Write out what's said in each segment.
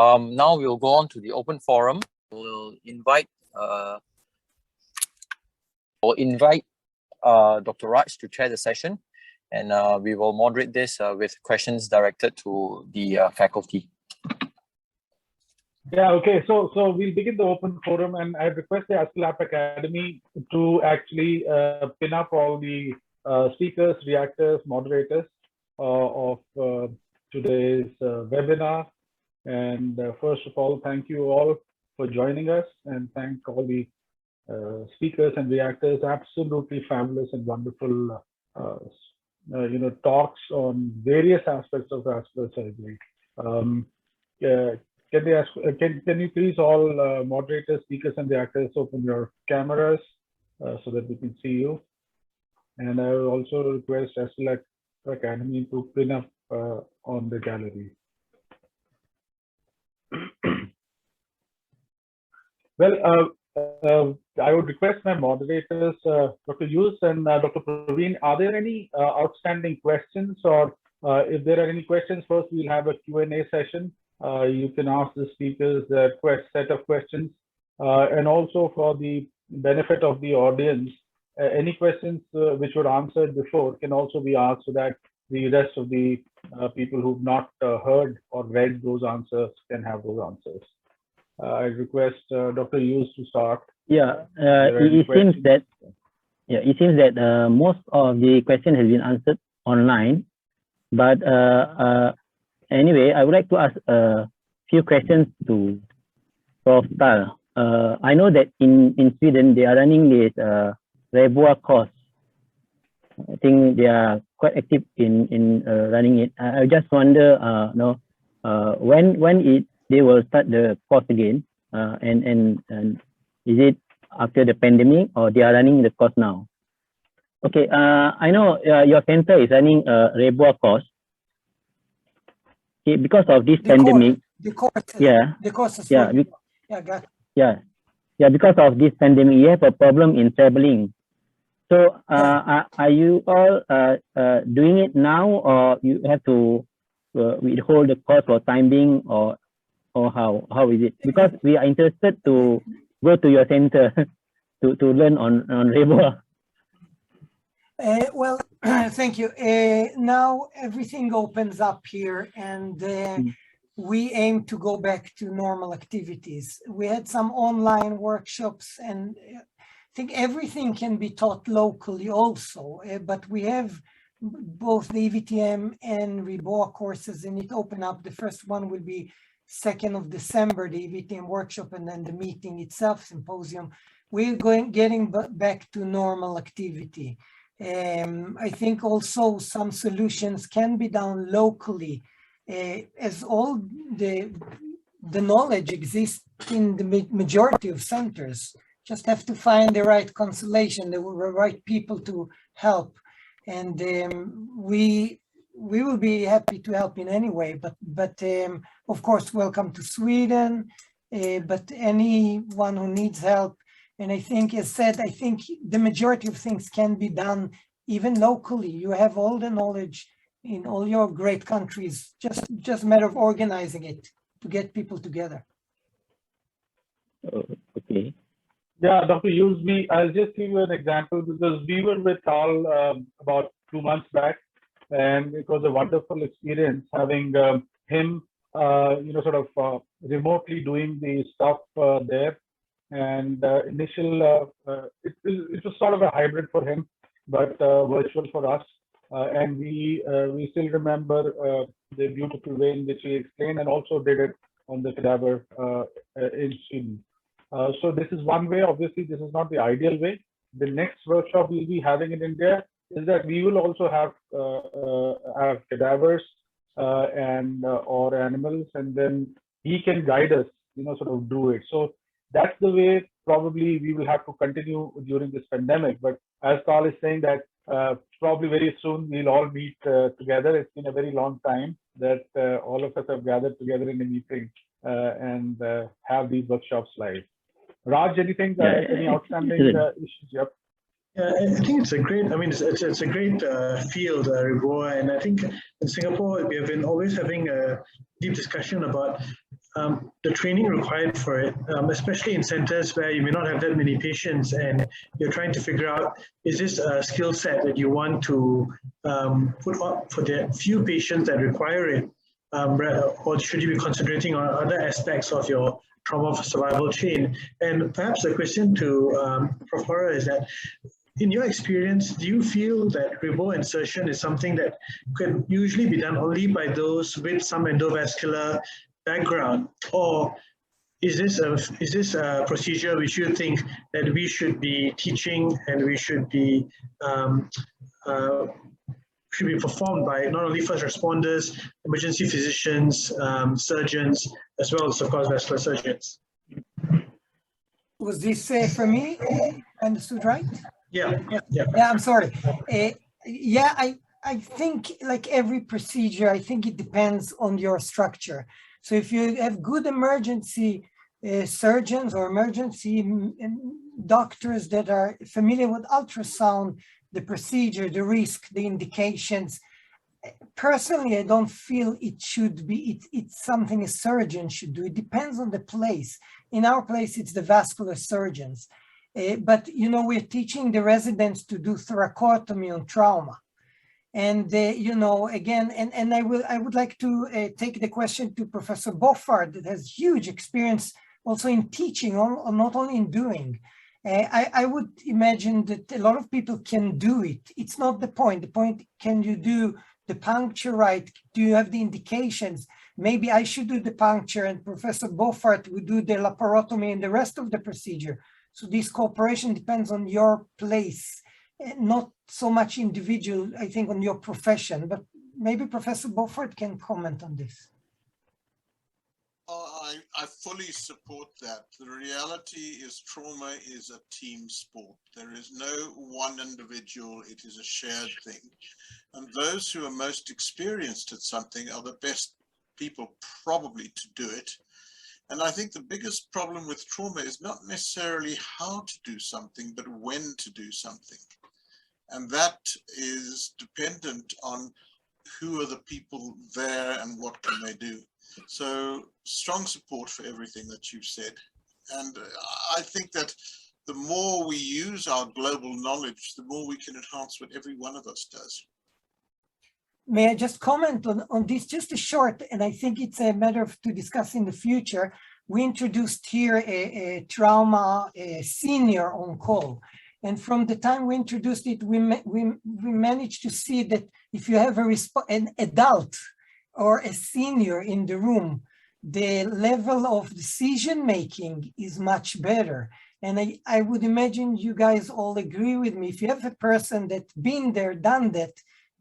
Now we'll go on to the open forum. We'll invite Dr. Raj to chair the session, and we will moderate this with questions directed to the faculty. Yeah, okay. So we'll begin the open forum, and I request the Vascular Academy to actually pin up all the speakers, reactors, moderators of today's webinar. And first of all, thank you all for joining us, and thank all the speakers and reactors. Absolutely fabulous and wonderful, talks on various aspects of vascular surgery. Can you please all moderators, speakers, and reactors open your cameras so that we can see you? And I will also request Vascular Academy to pin up on the gallery. Well, I would request my moderators, Dr. Yus and Dr. Praveen, are there any outstanding questions, or if there are any questions, first we'll have a Q&A session. You can ask the speakers a set of questions, and also for the benefit of the audience, any questions which were answered before can also be asked so that the rest of the people who've not heard or read those answers can have those answers. I request Dr. Yus to start. Yeah, it seems that most of the question has been answered online, but anyway, I would like to ask a few questions to Prof. Tal. I know that in Sweden they are running this Reboa course. I think they are quite active in running it. I just wonder, when they will start the course again, and is it after the pandemic, or they are running the course now? Okay, I know your center is running a Reboa course. Okay, because of this pandemic. Because of this pandemic, you have a problem in traveling. So are you all doing it now, or you have to withhold the course for time being, or how is it? Because we are interested to go to your center to learn on Reboa. Well, thank you. Now everything opens up here, and we aim to go back to normal activities. We had some online workshops, and I think everything can be taught locally also, but we have both the EVTM and Reboa courses, and it open up. The first one will be 2nd of December, the EVTM workshop, and then the meeting itself, symposium. We're getting back to normal activity. I think also some solutions can be done locally, as all the knowledge exists in the majority of centers. Just have to find the right constellation, the right people to help, and we will be happy to help in any way. But of course, welcome to Sweden. But anyone who needs help. And I think, as said, I think the majority of things can be done even locally. You have all the knowledge in all your great countries, just a matter of organizing it to get people together. Okay. Yeah, Dr. Yus, I'll just give you an example, because we were with Tal about 2 months back, and it was a wonderful experience having him, remotely doing the stuff there. And it was sort of a hybrid for him, but virtual for us. And we still remember the beautiful way in which he explained, and also did it on the Cadaver in Sweden. So this is one way. Obviously, this is not the ideal way. The next workshop we'll be having in India is that we will also have cadavers or animals, and then he can guide us, do it. So that's the way probably we will have to continue during this pandemic. But as Carl is saying, that probably very soon we'll all meet together. It's been a very long time that all of us have gathered together in a meeting and have these workshops live. Raj, anything? Any outstanding issues? Yep. I think it's a great. It's a great field, Reboa, and I think in Singapore we have been always having a deep discussion about the training required for it, especially in centers where you may not have that many patients and you're trying to figure out, is this a skill set that you want to put up for the few patients that require it, or should you be concentrating on other aspects of your trauma survival chain? And perhaps the question to Prof. Hora is that, in your experience, do you feel that riboswale insertion is something that can usually be done only by those with some endovascular background, or is this a procedure which you think that we should be teaching and we should be performed by not only first responders, emergency physicians, surgeons, as well as, of course, vascular surgeons? Was this for me? Understood right? Yeah. I'm sorry. Yeah, I think like every procedure, I think it depends on your structure. So if you have good emergency surgeons or emergency doctors that are familiar with ultrasound, the procedure, the risk, the indications, personally, I don't feel it should be, it's something a surgeon should do. It depends on the place. In our place, it's the vascular surgeons. But, you know, we're teaching the residents to do thoracotomy on trauma. And, you know, again, and I would like to take the question to Professor Beaufort, that has huge experience also in teaching, not only in doing. I would imagine that a lot of people can do it. It's not the point. The point, can you do the puncture right? Do you have the indications? Maybe I should do the puncture and Professor Beaufort would do the laparotomy and the rest of the procedure. So this cooperation depends on your place, not so much individual, I think, on your profession, but maybe Professor Beaufort can comment on this. I fully support that. The reality is trauma is a team sport. There is no one individual, it is a shared thing. And those who are most experienced at something are the best people probably to do it. And I think the biggest problem with trauma is not necessarily how to do something, but when to do something. And that is dependent on who are the people there and what can they do. So strong support for everything that you've said. And I think that the more we use our global knowledge, the more we can enhance what every one of us does. May I just comment on this, just a short, and I think it's a matter to discuss in the future. We introduced here a trauma senior on call. And from the time we introduced it, we managed to see that if you have an adult or a senior in the room, the level of decision-making is much better. And I would imagine you guys all agree with me. If you have a person that's been there, done that,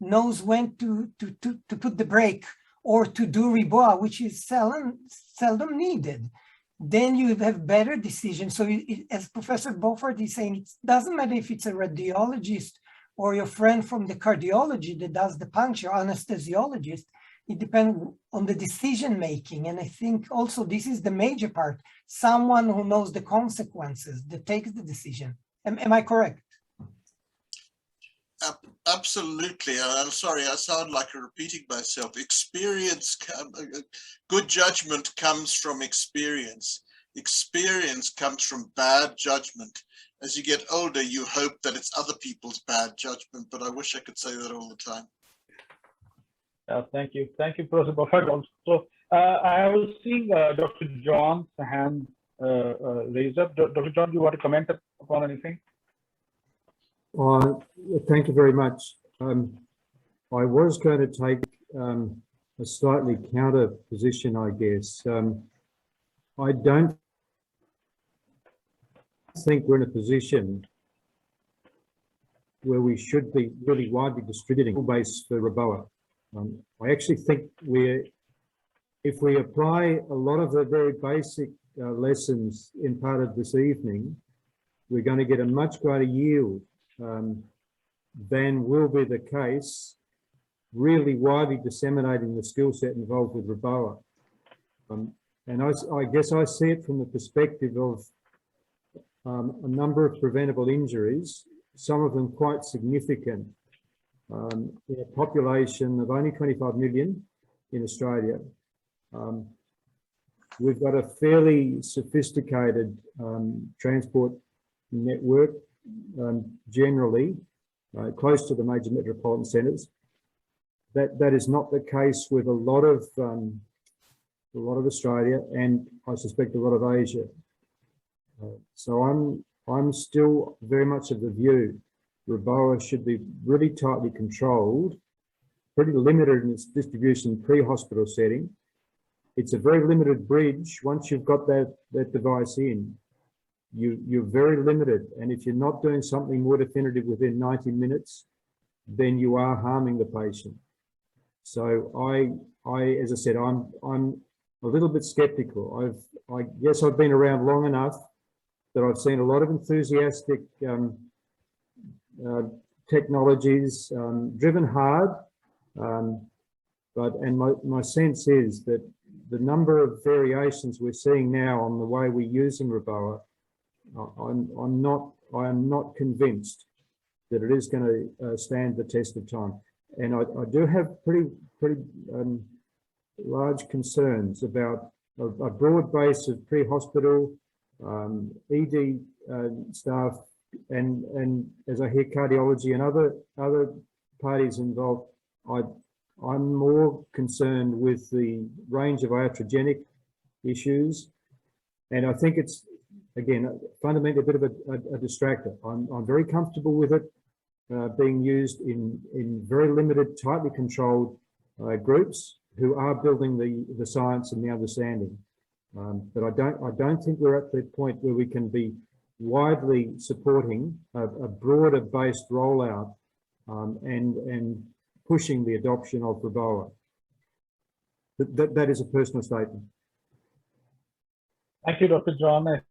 knows when to put the brake or to do rebois, which is seldom needed, then you have better decisions. So as Professor Beaufort is saying, it doesn't matter if it's a radiologist or your friend from the cardiology that does the puncture, anesthesiologist, it depends on the decision making. And I think also this is the major part, someone who knows the consequences that takes the decision. Am I correct? Absolutely. I'm sorry, I sound like I'm repeating myself. Experience, good judgment comes from experience. Experience comes from bad judgment. As you get older, you hope that it's other people's bad judgment, but I wish I could say that all the time. Thank you. Thank you, Professor Beaufort. Also, I was seeing Dr. John's hand raised up. Dr. John, do you want to comment upon anything? Thank you very much. I was going to take a slightly counter position, I guess. I don't think we're in a position where we should be really widely distributing full base for Reboa. I actually think if we apply a lot of the very basic lessons in part of this evening, we're going to get a much greater yield than will be the case really widely disseminating the skill set involved with Reboa. And I guess I see it from the perspective of a number of preventable injuries, some of them quite significant, in a population of only 25 million in Australia. we've got a fairly sophisticated transport network, generally close to the major metropolitan centres. That is not the case with a lot of Australia, and I suspect a lot of Asia. So I'm still very much of the view Reboa should be really tightly controlled, pretty limited in its distribution pre-hospital setting. It's a very limited bridge. Once you've got that device in, you're very limited. And if you're not doing something more definitive within 90 minutes, then you are harming the patient. So as I said, I'm a little bit skeptical. I guess I've been around long enough that I've seen a lot of enthusiastic technologies driven hard, but my sense is that the number of variations we're seeing now on the way we're using Reboa, I am not convinced that it is going to stand the test of time. And I do have pretty large concerns about a broad base of pre-hospital ED staff, and as I hear cardiology and other parties involved, I'm more concerned with the range of iatrogenic issues, and I think it's, again, fundamentally a bit of a distractor. I'm very comfortable with it being used in very limited, tightly controlled groups who are building the science and the understanding. But I don't think we're at the point where we can be widely supporting a broader based rollout and pushing the adoption of Reboa. That is a personal statement. Thank you, Dr. John. I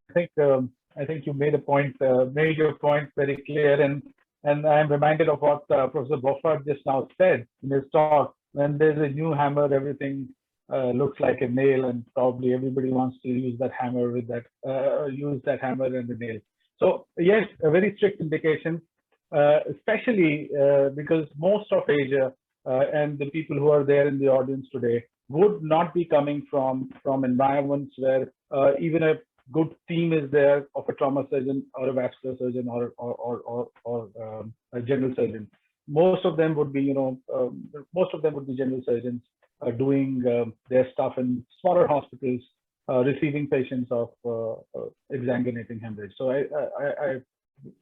think you made your point very clear, and I'm reminded of what Professor Beaufort just now said in his talk. When there's a new hammer, everything looks like a nail, and probably everybody wants to use that hammer with that hammer and the nail. So yes, a very strict indication, especially because most of Asia and the people who are there in the audience today would not be coming from environments where even a good team is there of a trauma surgeon or a vascular surgeon or a general surgeon. Most of them would be, general surgeons doing their stuff in smaller hospitals, receiving patients of exsanguinating hemorrhage. So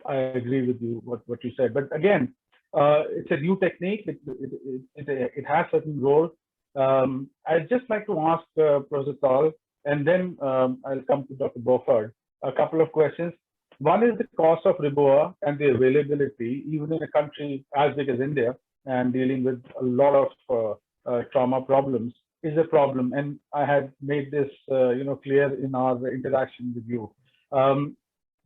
I agree with you what you said. But again, it's a new technique. It has certain role. I'd just like to ask Professor Tal, and then I'll come to Dr. Beaufort, a couple of questions. One is the cost of Reboa and the availability, even in a country as big as India and dealing with a lot of trauma problems, is a problem. And I had made this clear in our interaction with you.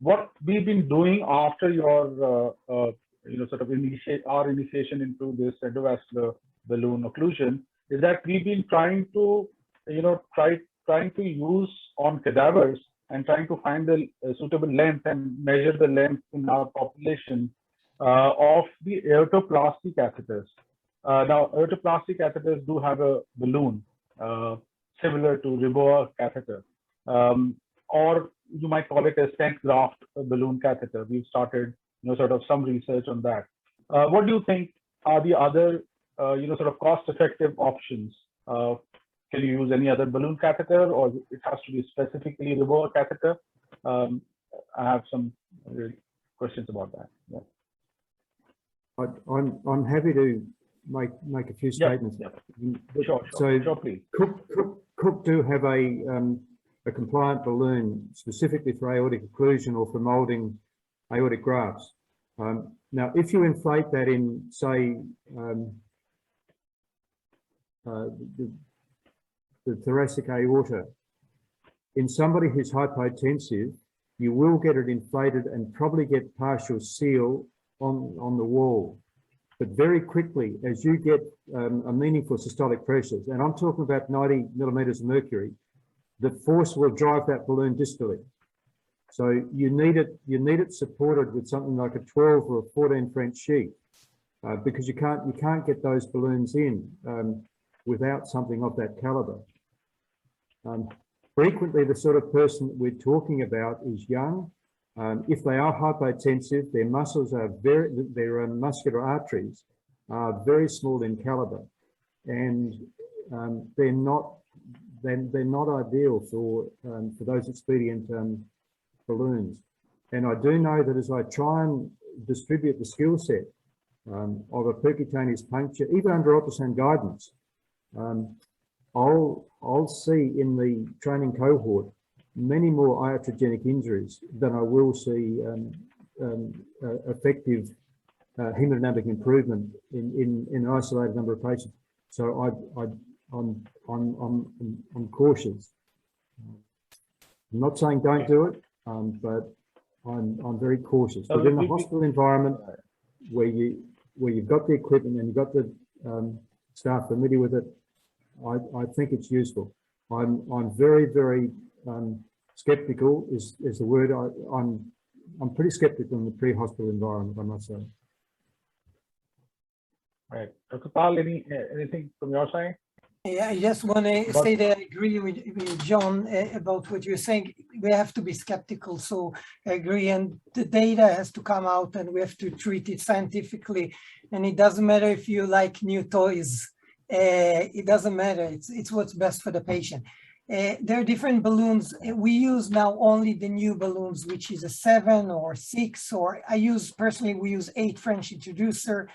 What we've been doing after your our initiation into this endovascular balloon occlusion is that we've been trying to use on cadavers and trying to find the suitable length and measure the length in our population of the aortoplasty catheters. Now, aortoplasty catheters do have a balloon similar to Reboa catheter, or you might call it a stent graft balloon catheter. We've started, some research on that. What do you think are the other, cost-effective options? Can you use any other balloon catheter, or it has to be specifically Reboa catheter? I have some questions about that. Yeah. I'm happy to make a few statements. Yeah. Sure, please. Cook do have a compliant balloon specifically for aortic occlusion or for moulding aortic grafts. Now, if you inflate that in, say, the thoracic aorta, in somebody who's hypotensive, you will get it inflated and probably get partial seal on the wall. But very quickly, as you get a meaningful systolic pressures, and I'm talking about 90 millimeters of mercury, the force will drive that balloon distally. So you need it supported with something like a 12 or a 14 French sheet, because you can't get those balloons in without something of that caliber. frequently the sort of person that we're talking about is young. If they are hypotensive, their muscles are their muscular arteries are very small in caliber, and they're not ideal for those expedient balloons. And I do know that as I try and distribute the skill set of a percutaneous puncture, even under ultrasound guidance, I'll see in the training cohort many more iatrogenic injuries than I will see effective hemodynamic improvement in an isolated number of patients. So I'm cautious. I'm not saying don't do it, but I'm very cautious. Within the hospital environment, where you've got the equipment and you've got the staff familiar with it, I think it's useful. I'm very skeptical is the word. I'm pretty skeptical in the pre-hospital environment, I must say. Right, Dr. Pal, anything from your side? Yeah, I just want to say that I agree with John about what you're saying. We have to be skeptical, so I agree, and the data has to come out and we have to treat it scientifically, and it doesn't matter if you like new toys. It doesn't matter, it's what's best for the patient. There are different balloons. We use now only the new balloons, which is a 7 or 6, or we use 8 French introducer.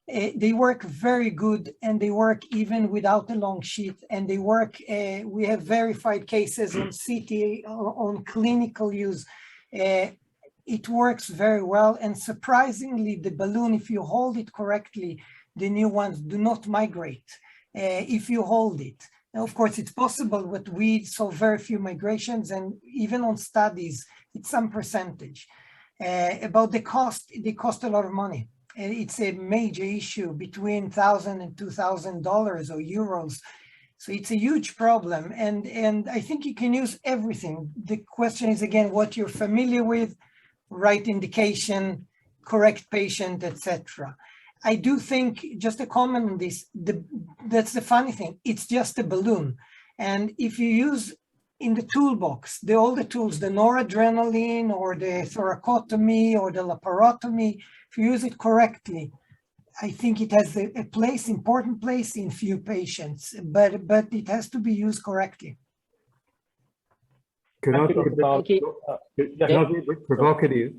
They work very good, and they work even without a long sheet, and they work, we have verified cases on CT, on clinical use. It works very well, and surprisingly, the balloon, if you hold it correctly, the new ones do not migrate if you hold it. Now, of course, it's possible, but we saw very few migrations, and even on studies, it's some percentage. About the cost, they cost a lot of money. It's a major issue, between $1,000 and $2,000 or euros. So it's a huge problem. And I think you can use everything. The question is, again, what you're familiar with, right indication, correct patient, etc. I do think, just a comment on this, that's the funny thing, it's just a balloon. And if you use in the toolbox, all the tools, the noradrenaline or the thoracotomy or the laparotomy, if you use it correctly, I think it has a place, important place in few patients, but it has to be used correctly. Can I be a bit provocative?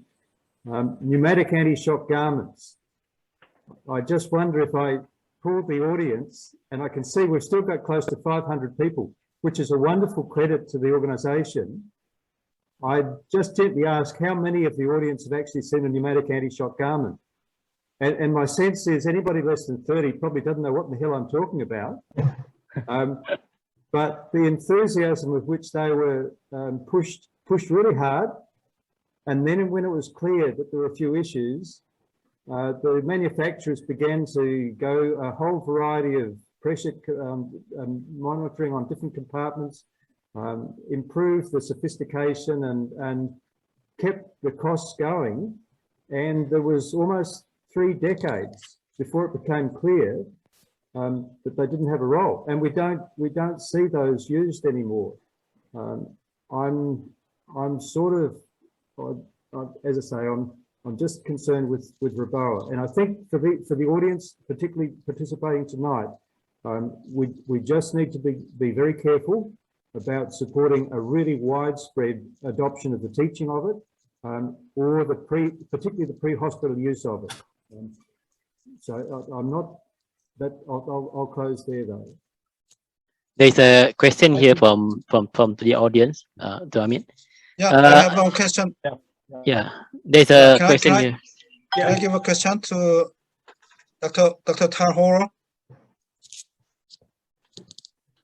Pneumatic anti-shock garments. I just wonder if I pulled the audience, and I can see we've still got close to 500 people, which is a wonderful credit to the organisation. I just gently ask how many of the audience have actually seen a pneumatic anti-shock garment. And my sense is anybody less than 30 probably doesn't know what in the hell I'm talking about. But the enthusiasm with which they were pushed really hard. And then when it was clear that there were a few issues, the manufacturers began to go a whole variety of pressure monitoring on different compartments, improved the sophistication and kept the costs going. And there was almost 3 decades before it became clear that they didn't have a role. And we don't see those used anymore. I'm sort of, as I say, I'm just concerned with Reboa. And I think for the audience, particularly participating tonight, we just need to be very careful about supporting a really widespread adoption of the teaching of it, or particularly the pre-hospital use of it. So I'm not that. I'll close there though. There's a question here from the audience. Do I mean? Yeah, I have one question. Yeah, there's a question here. Can I give a question to Dr. Tarhoro?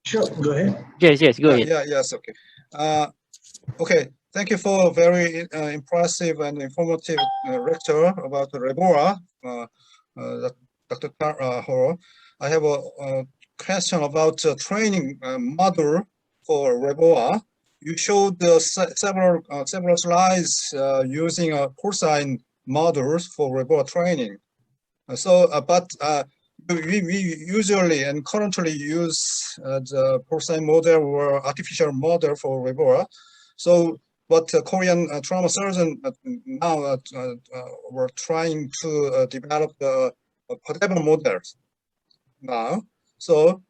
Sure, go ahead. Yes, go ahead. Yes, okay. Okay, thank you for a very impressive and informative lecture about Reboa, Dr. Tarhoro. I have a question about training model for Reboa. You showed several slides using porcine models for Reboa training. But we usually and currently use the porcine model or artificial model for Ebola. So, but Korean trauma surgeon now we're trying to develop the Cadaver models now. So,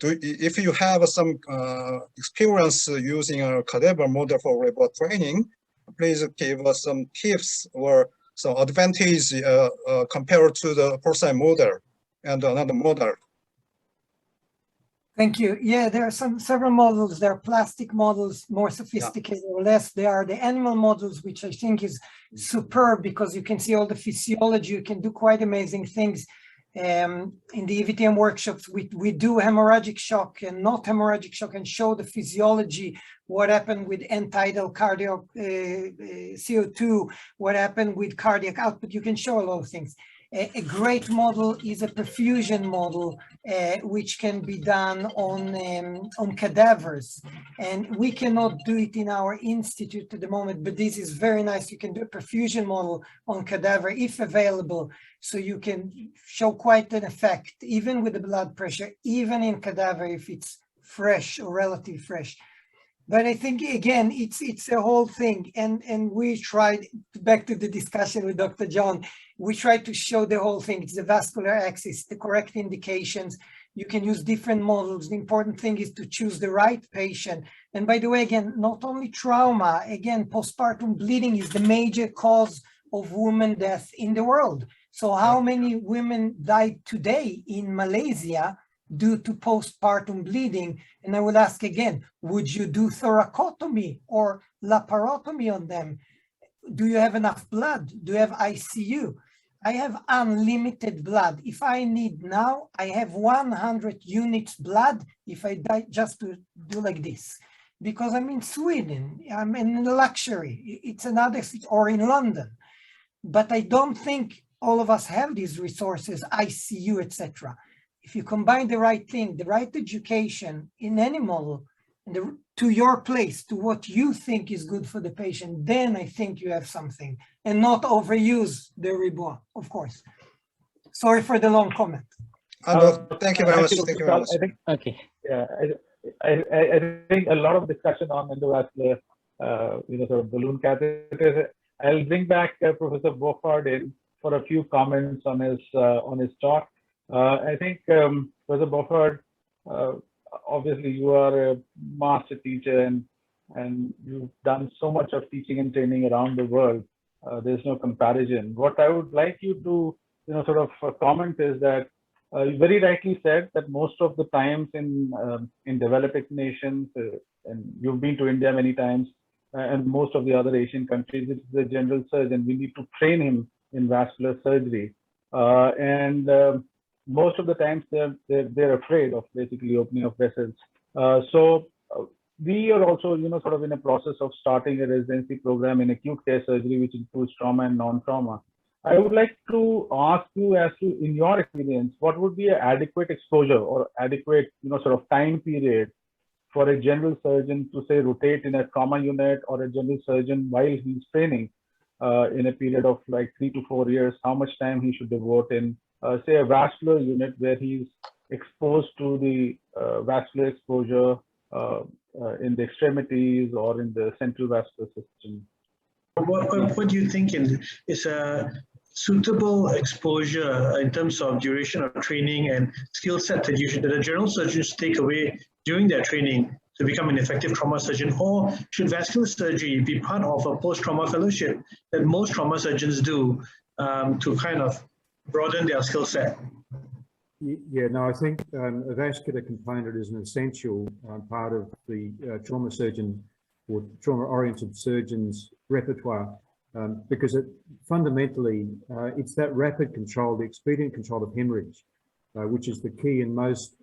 if you have some experience using a Cadaver model for Ebola training, please give us some tips or some advantage compared to the porcine model and another model. Thank you. Yeah, there are several models. There are plastic models, more sophisticated or less. There are the animal models, which I think is superb because you can see all the physiology. You can do quite amazing things. In the EVTM workshops, we do hemorrhagic shock and not hemorrhagic shock and show the physiology, what happened with end-tidal cardiac CO2, what happened with cardiac output. You can show a lot of things. A great model is a perfusion model, which can be done on cadavers. And we cannot do it in our institute at the moment, but this is very nice. You can do a perfusion model on cadaver if available. So you can show quite an effect, even with the blood pressure, even in cadaver if it's fresh or relatively fresh. But I think, again, it's a whole thing. And we tried, back to the discussion with Dr. John, we tried to show the whole thing. It's the vascular axis, the correct indications. You can use different models. The important thing is to choose the right patient. And by the way, again, not only trauma, again, postpartum bleeding is the major cause of women death in the world. So how many women died today in Malaysia due to postpartum bleeding? And I will ask again, would you do thoracotomy or laparotomy on them? Do you have enough blood? Do you have ICU? I have unlimited blood. If I need now, I have 100 units blood if I die just to do like this. Because I'm in Sweden, I'm in luxury. It's another city, or in London. But I don't think all of us have these resources, ICU, etc. If you combine the right thing, the right education in any model, and to your place, to what you think is good for the patient, then I think you have something, and not overuse the Ribois, of course. Sorry for the long comment. Thank you very much. Thank you very much. I think, Okay. yeah, I think a lot of discussion on endovascular, sort of balloon catheters. I'll bring back Professor Beaufort in for a few comments on his talk. I think Professor Beaufort, obviously you are a master teacher and you've done so much of teaching and training around the world. There's no comparison. What I would like you to sort of comment is that you very rightly said that most of the times in developing nations, and you've been to India many times, and most of the other Asian countries, it's the general surgeon. We need to train him in vascular surgery, and most of the times they're afraid of basically opening of vessels. So we are also sort of in a process of starting a residency program in acute care surgery, which includes trauma and non-trauma. I would like to ask you, as to, in your experience, what would be an adequate exposure or adequate sort of time period for a general surgeon to, say, rotate in a trauma unit, or a general surgeon while he's training in a period of like 3 to 4 years, how much time he should devote in, say, a vascular unit where he's exposed to the vascular exposure in the extremities or in the central vascular system? What do you think is a suitable exposure in terms of duration of training and skill set that the general surgeons take away during their training to become an effective trauma surgeon? Or should vascular surgery be part of a post-trauma fellowship that most trauma surgeons do to kind of broaden their skill set? Yeah, no, I think a vascular component is an essential part of the trauma surgeon or trauma-oriented surgeon's repertoire, because fundamentally it's that rapid control, the expedient control of hemorrhage, which is the key in most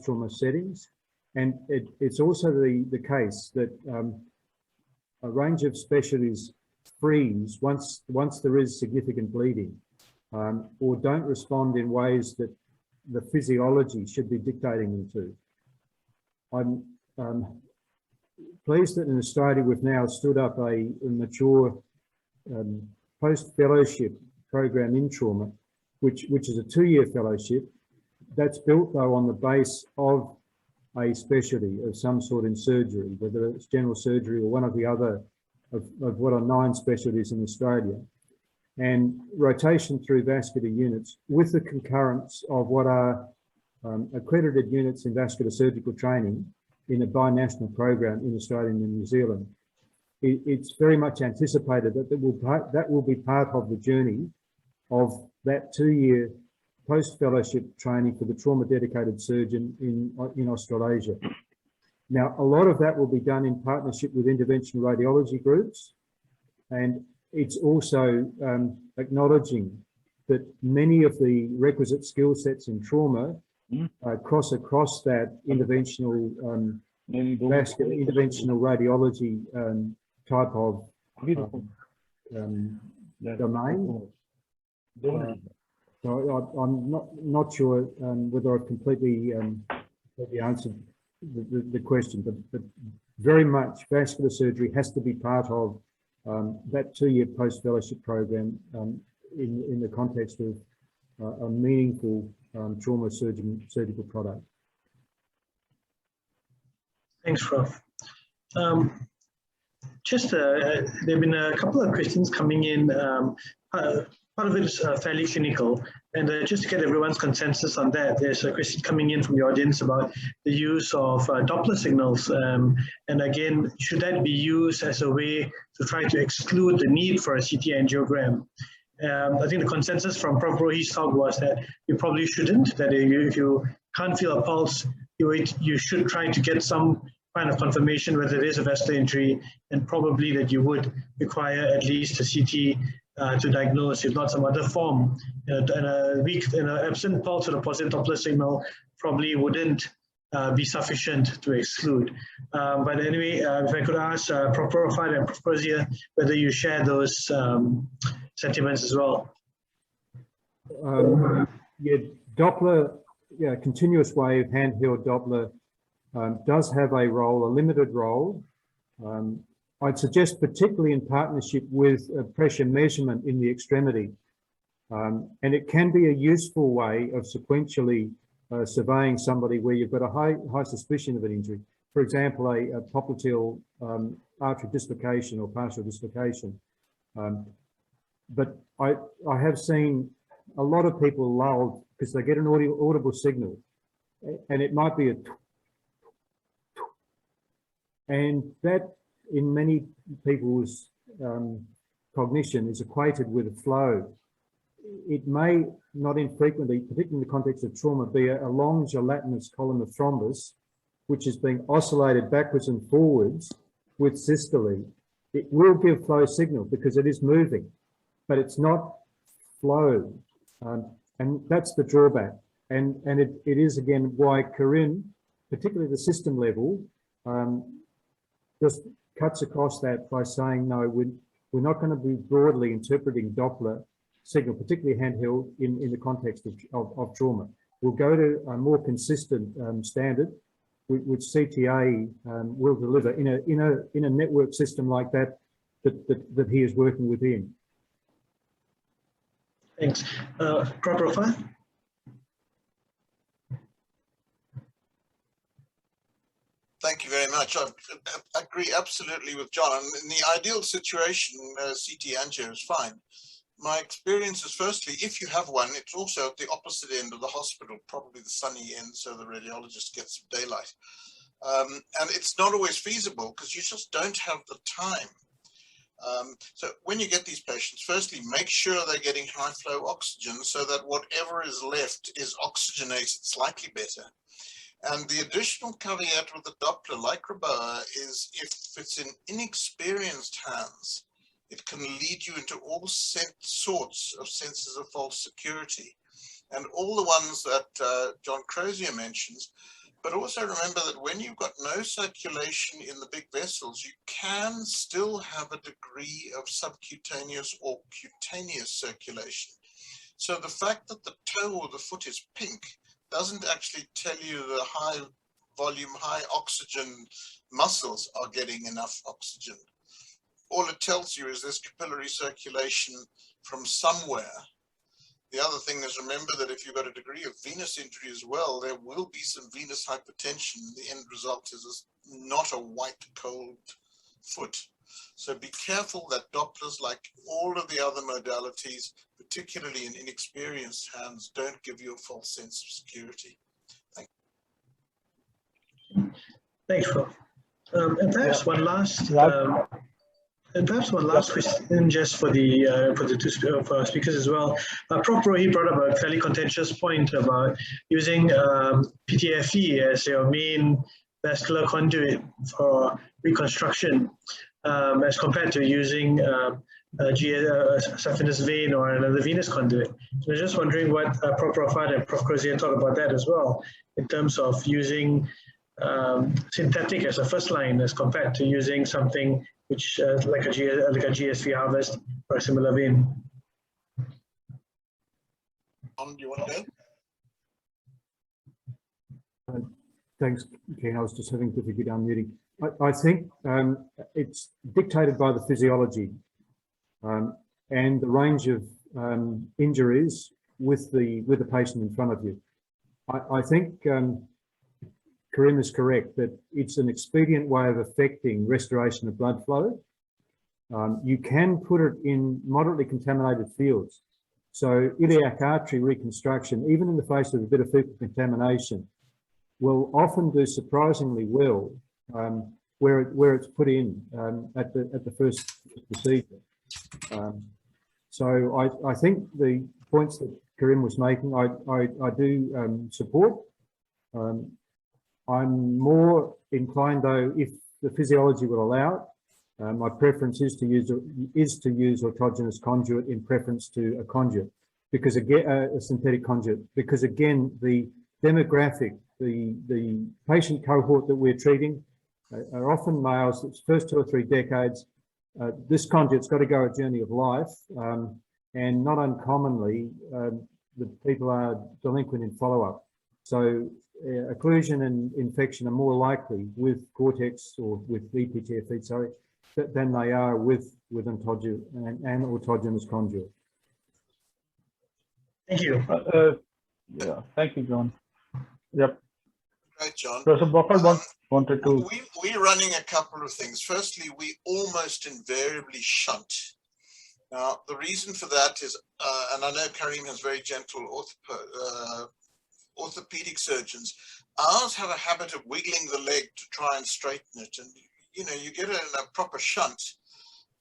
trauma settings. And it's also the case that a range of specialties freeze once there is significant bleeding, or don't respond in ways that the physiology should be dictating them to. I'm pleased that in Australia we've now stood up a mature post-fellowship program in trauma, which is a 2-year fellowship. That's built though on the base of a specialty of some sort in surgery, whether it's general surgery or one of the other of what are 9 specialties in Australia. And rotation through vascular units with the concurrence of what are accredited units in vascular surgical training in a binational program in Australia and New Zealand. It's very much anticipated that that will be part of the journey of that 2-year post-fellowship training for the trauma-dedicated surgeon in Australasia. Now, a lot of that will be done in partnership with interventional radiology groups, and it's also acknowledging that many of the requisite skill sets in trauma cross across that interventional interventional radiology type of domain. So I'm not sure whether I've completely answered the question, but very much vascular surgery has to be part of that 2-year post-fellowship program in the context of a meaningful trauma surgical product. Thanks, Prof. There have been a couple of questions coming in. Part of it is fairly clinical, and just to get everyone's consensus on that, there's a question coming in from the audience about the use of Doppler signals, and again, should that be used as a way to try to exclude the need for a CT angiogram? I think the consensus from Prof. Rohi's talk was that you probably shouldn't, that if you can't feel a pulse, you should try to get some kind of confirmation whether it is a vascular injury, and probably that you would require at least a CT to diagnose, if not some other form. And an absent pulse or a positive Doppler signal probably wouldn't be sufficient to exclude. But anyway, if I could ask Prof. Profile and Prof. Persia whether you share those sentiments as well. Yeah, Doppler, continuous wave handheld Doppler does have a role, a limited role. I'd suggest particularly in partnership with pressure measurement in the extremity. And it can be a useful way of sequentially surveying somebody where you've got a high suspicion of an injury. For example, a popliteal artery dislocation or partial dislocation. But I have seen a lot of people lulled because they get an audible signal, and it might be and that in many people's cognition is equated with a flow. It may not infrequently, particularly in the context of trauma, be a long gelatinous column of thrombus, which is being oscillated backwards and forwards with systole. It will give flow signal because it is moving, but it's not flow. And that's the drawback. And it is, again, why Corinne, particularly the system level, just cuts across that by saying, no, we're not going to be broadly interpreting Doppler signal, particularly handheld, in the context of trauma. We'll go to a more consistent standard, which CTA will deliver in a network system like that he is working within. Thanks. Prof. Profile? Thank you very much. I agree absolutely with John. In the ideal situation, CT angio is fine. My experience is, firstly, if you have one, it's also at the opposite end of the hospital, probably the sunny end, so the radiologist gets some daylight. And it's not always feasible because you just don't have the time. So when you get these patients, firstly, make sure they're getting high flow oxygen so that whatever is left is oxygenated slightly better. And the additional caveat with the Doppler, like Raboa, is if it's in inexperienced hands, it can lead you into all sorts of senses of false security. And all the ones that John Crozier mentions. But also remember that when you've got no circulation in the big vessels, you can still have a degree of subcutaneous or cutaneous circulation. So the fact that the toe or the foot is pink doesn't actually tell you the high volume, high oxygen muscles are getting enough oxygen. All it tells you is there's capillary circulation from somewhere. The other thing is, remember that if you've got a degree of venous injury as well, there will be some venous hypertension. The end result is not a white, cold foot. So be careful that Dopplers, like all of the other modalities, particularly in inexperienced hands, don't give you a false sense of security. Thank you. Thanks, Prof. And perhaps one last question just for the two speakers as well. Prof. Rohi brought up a fairly contentious point about using PTFE as your main vascular conduit for reconstruction, as compared to using a saphenous vein or another venous conduit. So I was just wondering what Prof. Rafat and Prof. Crozier thought about that as well, in terms of using synthetic as a first line as compared to using something which like a GSV harvest or a similar vein. Do you want to go? Thanks, Ken. I was just having difficulty unmuting. I think it's dictated by the physiology and the range of injuries with the patient in front of you. I think Karim is correct that it's an expedient way of affecting restoration of blood flow. You can put it in moderately contaminated fields. So iliac artery reconstruction, even in the face of a bit of fecal contamination, will often do surprisingly well where it's put in at the first procedure. So I think the points that Karim was making, I do support. I'm more inclined, though, if the physiology will allow it. My preference is to use autogenous conjugate in preference to a conjugate, because again, a synthetic conjugate, because again, the demographic, the patient cohort that we're treating are often males. It's first 2 or 3 decades. This conjugate's got to go a journey of life, and not uncommonly, the people are delinquent in follow-up. So occlusion and infection are more likely with cortex or with EPTFE, sorry, than they are with an autogenous conjugate. Thank you. Yeah, thank you, John. Yep. Right, John. Professor Buffett wanted to. We're running a couple of things. Firstly, we almost invariably shunt. Now, the reason for that is, and I know Karim has very gentle orthopedic surgeons. Ours have a habit of wiggling the leg to try and straighten it. And, you know, you get it in a proper shunt,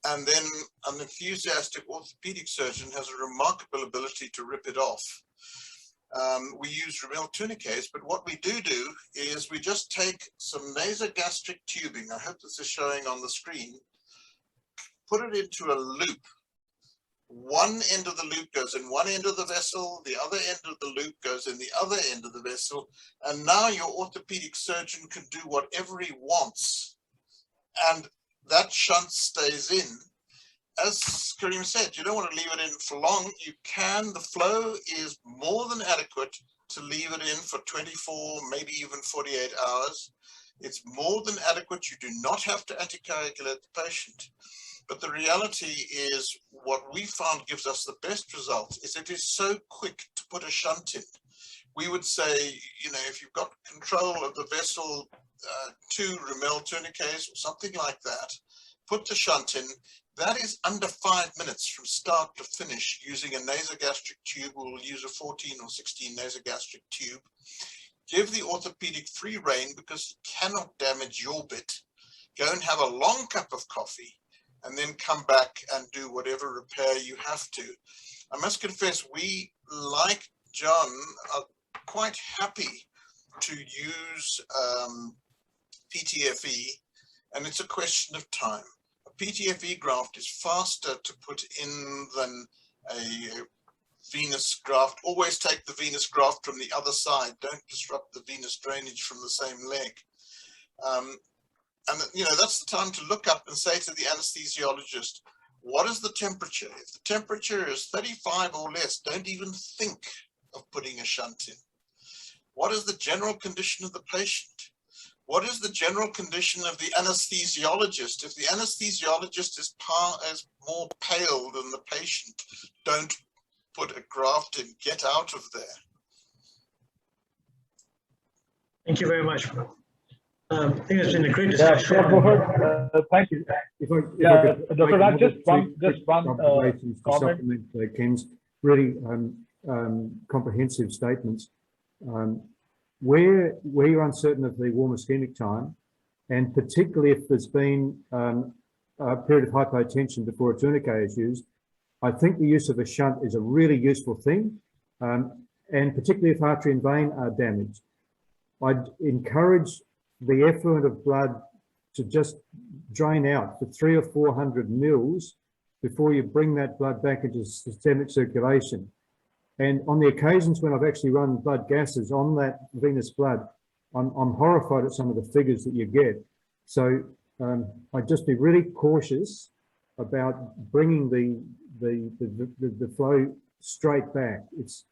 and then an enthusiastic orthopedic surgeon has a remarkable ability to rip it off. We use Ramel tourniquets, but what we do is we just take some nasogastric tubing. I hope this is showing on the screen. Put it into a loop. One end of the loop goes in one end of the vessel, the other end of the loop goes in the other end of the vessel, and now your orthopedic surgeon can do whatever he wants, and that shunt stays in. As Karim said, you don't want to leave it in for long. You can. The flow is more than adequate to leave it in for 24, maybe even 48 hours. It's more than adequate. You do not have to anticoagulate the patient. But the reality is, what we found gives us the best results is it is so quick to put a shunt in. We would say, you know, if you've got control of the vessel, 2 Ramel tourniquets or something like that, put the shunt in. That is under 5 minutes from start to finish using a nasogastric tube. We'll use a 14 or 16 nasogastric tube. Give the orthopedic free rein because it cannot damage your bit. Go and have a long cup of coffee and then come back and do whatever repair you have to. I must confess, we, like John, are quite happy to use PTFE, and it's a question of time. A PTFE graft is faster to put in than a venous graft. Always take the venous graft from the other side. Don't disrupt the venous drainage from the same leg. And you know, that's the time to look up and say to the anesthesiologist, what is the temperature? If the temperature is 35 or less, don't even think of putting a shunt in. What is the general condition of the patient? What is the general condition of the anesthesiologist? If the anesthesiologist is more pale than the patient, don't put a graft in, get out of there. Thank you very much. I think it's been a great discussion. Thank you. If I could Dr. Raj, just one observations to comment. supplement Ken's really comprehensive statements. Where you're uncertain of the warm ischemic time, and particularly if there's been a period of hypotension before a tourniquet is used, I think the use of a shunt is a really useful thing, and particularly if artery and vein are damaged. I'd encourage the effluent of blood to just drain out for 300 or 400 mils before you bring that blood back into systemic circulation. And on the occasions when I've actually run blood gases on that venous blood, I'm horrified at some of the figures that you get. So I'd just be really cautious about bringing the flow straight back. It's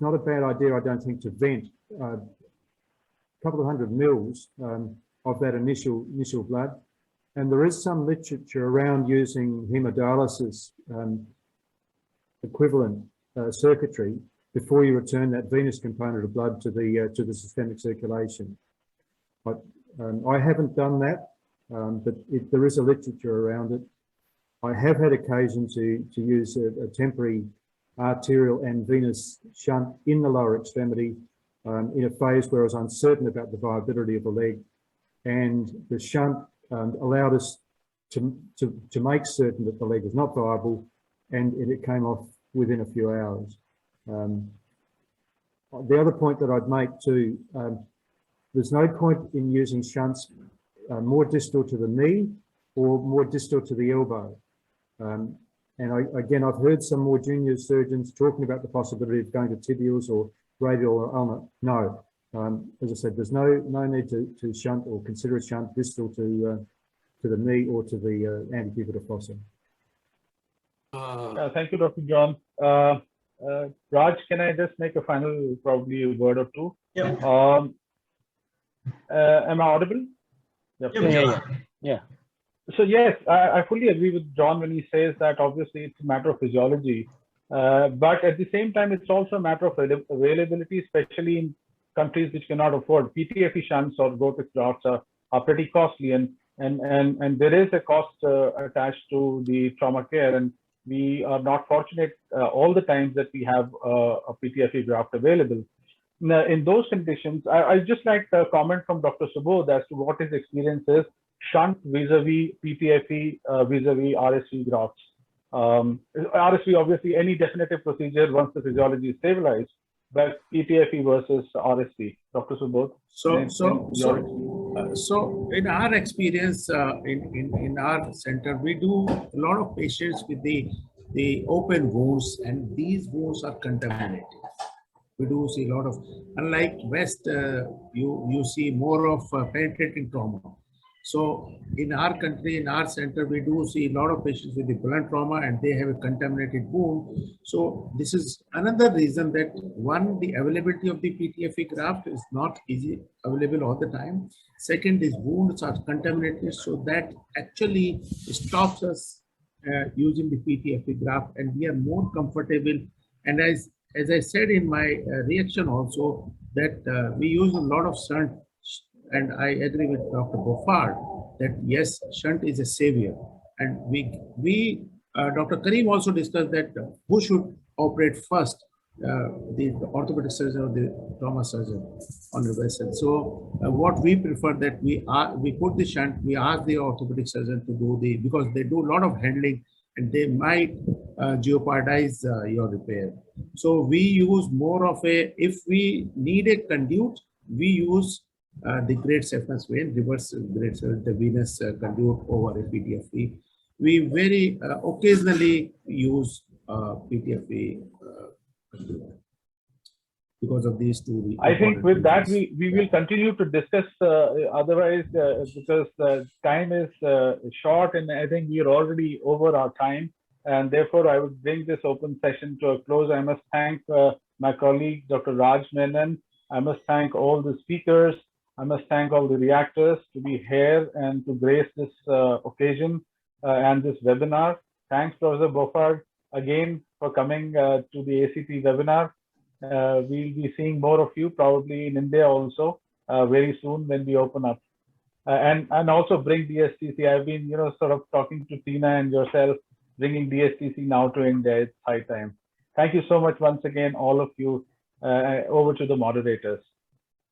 not a bad idea, I don't think, to vent a couple of hundred mils of that initial blood. And there is some literature around using hemodialysis equivalent circuitry before you return that venous component of blood to the systemic circulation. But I haven't done that, but there is a literature around it. I have had occasion to use a temporary arterial and venous shunt in the lower extremity in a phase where I was uncertain about the viability of the leg, and the shunt allowed us to make certain that the leg was not viable, and it came off within a few hours. The other point that I'd make too, there's no point in using shunts more distal to the knee or more distal to the elbow. And again, I've heard some more junior surgeons talking about the possibility of going to tibials or radial or ulnar. No, as I said, there's no need to shunt or consider a shunt distal to the knee or to the antecubital fossa. Thank you, Dr. John. Raj, can I just make a final, probably a word or two? Yeah. Am I audible? Yeah. So yes, I fully agree with John when he says that obviously it's a matter of physiology, but at the same time, it's also a matter of availability, especially in countries which cannot afford PTFE shunts or Gore-Tex grafts are pretty costly, and there is a cost attached to the trauma care, and we are not fortunate all the times that we have a PTFE graft available. Now, in those conditions, I just like a comment from Dr. Subodh as to what his experience is shunt vis-a-vis PTFE vis-a-vis RSV grafts. RSV, obviously, any definitive procedure once the physiology is stabilized, but PTFE versus RSV. Dr. Subodh. So in our experience in our center, we do a lot of patients with the open wounds, and these wounds are contaminated. We do see a lot of, unlike West, you see more of penetrating trauma. So in our country, in our center, we do see a lot of patients with the blunt trauma and they have a contaminated wound. So this is another reason that one, the availability of the PTFE graft is not easy available all the time. Second, these wounds are contaminated, so that actually stops us using the PTFE graft, and we are more comfortable. And as I said in my reaction also, that we use a lot of shunt. And I agree with Dr. Beaufort that yes, shunt is a savior. And Dr. Karim also discussed that who should operate first, the orthopedic surgeon or the trauma surgeon on the vessel. So what we prefer that we put the shunt, we ask the orthopedic surgeon to do because they do a lot of handling and they might jeopardize your repair. So we use more of if we need a conduit, we use the great saphenous vein, reverse great the venous conduit over a PTFE. We very occasionally use PTFE conduit because of these two. I think with that, we will continue to discuss otherwise because time is short, and I think we are already over our time, and therefore I would bring this open session to a close. I must thank my colleague, Dr. Raj Menon. I must thank all the speakers. I must thank all the reactors to be here and to grace this occasion and this webinar. Thanks, Professor Beaufort. again for coming to the ACT webinar. We'll be seeing more of you probably in India also very soon when we open up. And also bring DSTC. I've been, sort of talking to Tina and yourself, bringing DSTC now to India. It's high time. Thank you so much once again, all of you. Over to the moderators.